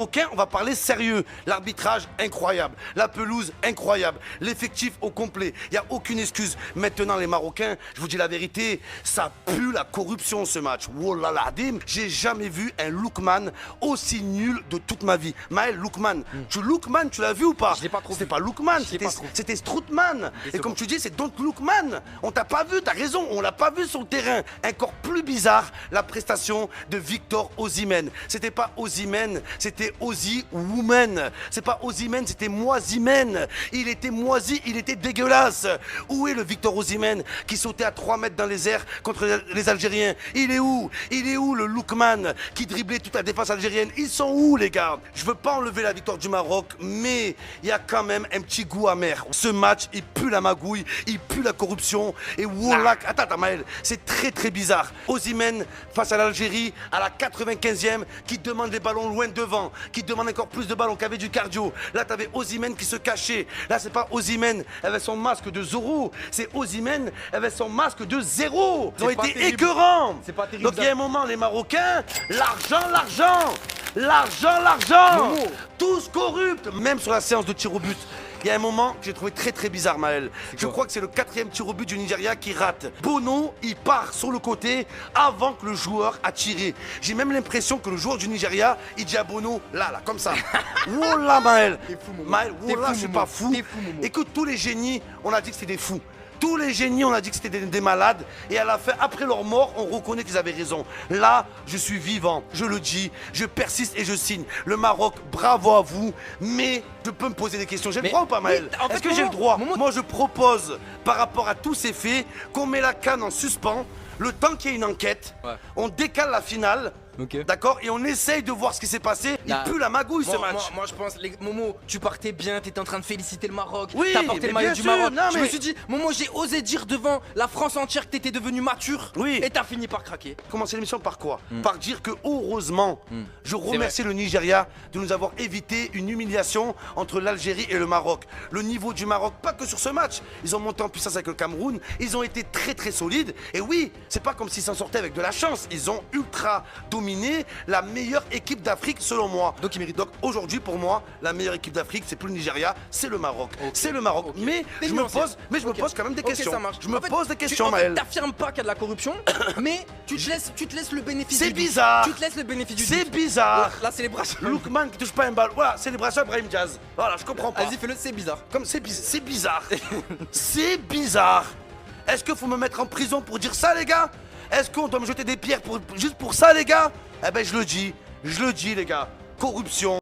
Marocain, on va parler sérieux. L'arbitrage, incroyable. La pelouse, incroyable. L'effectif au complet. Il n'y a aucune excuse. Maintenant, les Marocains, je vous dis la vérité, ça pue la corruption ce match. Wallah Adim, j'ai jamais vu un Lookman aussi nul de toute ma vie. Maël, Lookman. Lookman, tu l'as vu ou pas? Je l'ai pas trop C'était vu. pas Lookman, Je l'ai pas trop. c'était Strootman. Et comme tu dis, c'est Don't Lookman. On t'a pas vu, t'as raison, on l'a pas vu sur le terrain. Encore plus bizarre, la prestation de Victor Osimhen. C'était pas Osimhen, c'était Ozy Woman. C'est pas Osimhen, c'était Moisimhen. Il était moisi, il était dégueulasse. Où est le Victor Osimhen qui sautait à 3 mètres dans les airs contre les Algériens? Il est où? Il est où le Lookman qui driblait toute la défense algérienne? Ils sont où, les gars? Je veux pas enlever la victoire du Maroc, mais il y a quand même un petit goût amer. Ce match, il pue la magouille, il pue la corruption. Et voilà, attends Maël, c'est très très bizarre. Osimhen face à l'Algérie à la 95e qui demande les ballons loin devant, qui demande encore plus de ballons, qui avait du cardio. Là, t'avais Osimhen qui se cachait. Là, c'est pas Osimhen avec son masque de Zorro, c'est Osimhen avec son masque de zéro. Ils ont été écœurants. C'est pas terrible. Donc il y a un moment, les Marocains, l'argent, tous corrupts, même sur la séance de tir au but. Il y a un moment que j'ai trouvé très très bizarre, Maël. Je crois que c'est le 4e tir au but du Nigeria qui rate. Bono, il part sur le côté avant que le joueur a tiré. J'ai même l'impression que le joueur du Nigeria, il dit à Bono, là, comme ça. Wallah, Maël. T'es fou, Momo. Maël, T'es wallah, fou, je suis Momo. pas fou. T'es fou, Momo. Écoute, tous les génies, on a dit que c'était des fous. Tous les génies, on a dit que c'était des malades. Et à la fin, après leur mort, on reconnaît qu'ils avaient raison. Là, je suis vivant, je le dis, je persiste et je signe. Le Maroc, bravo à vous. Mais je peux me poser des questions. J'ai le droit ou pas, Maël? oui, en fait, Est-ce que j'ai le Momo, droit? Momo- Moi, je propose, par rapport à tous ces faits, qu'on met la CAN en suspens, le temps qu'il y ait une enquête, Ouais. on décale la finale. Ok. D'accord? Et on essaye de voir ce qui s'est passé. Il Là, pue la magouille, ce match. Moi, je pense, Momo, tu partais bien, t'étais en train de féliciter le Maroc, Oui, t'as porté mais le maillot bien du sûr, Maroc. non, Je me mais- suis dit, Momo, j'ai osé dire devant la France entière que t'étais devenu mature. Oui. Et t'as fini par craquer. Commencer l'émission par quoi? Par dire que heureusement, je remercie le Nigeria de nous avoir évité une humiliation entre l'Algérie et le Maroc. Le niveau du Maroc, pas que sur ce match, ils ont monté en puissance avec le Cameroun, ils ont été très très solides. Et oui, c'est pas comme s'ils s'en sortaient avec de la chance. Ils ont ultra dominé la meilleure équipe d'Afrique selon moi. Donc, ils méritent. Donc aujourd'hui pour moi, la meilleure équipe d'Afrique, c'est plus le Nigeria, c'est le Maroc. C'est le Maroc. Ok. Mais T'es je me nuancé. pose, Ok. quand même des Ok, questions. ça marche. Je me En fait, pose des questions, en fait, Maël. t'affirmes pas qu'il y a de la corruption, mais tu te laisses le bénéfice C'est du doute. bizarre. Tu te laisses le bénéfice du doute. C'est bizarre. La célébration. Lookman qui touche pas un ballon. Voilà, célébration Brahim Diaz. Voilà, je comprends pas. Vas-y, fais-le, c'est bizarre. Comme c'est bizarre. C'est bizarre. Est-ce qu'il faut me mettre en prison pour dire ça, les gars? Est-ce qu'on doit me jeter des pierres juste pour ça, les gars? Eh ben, je le dis, les gars. Corruption.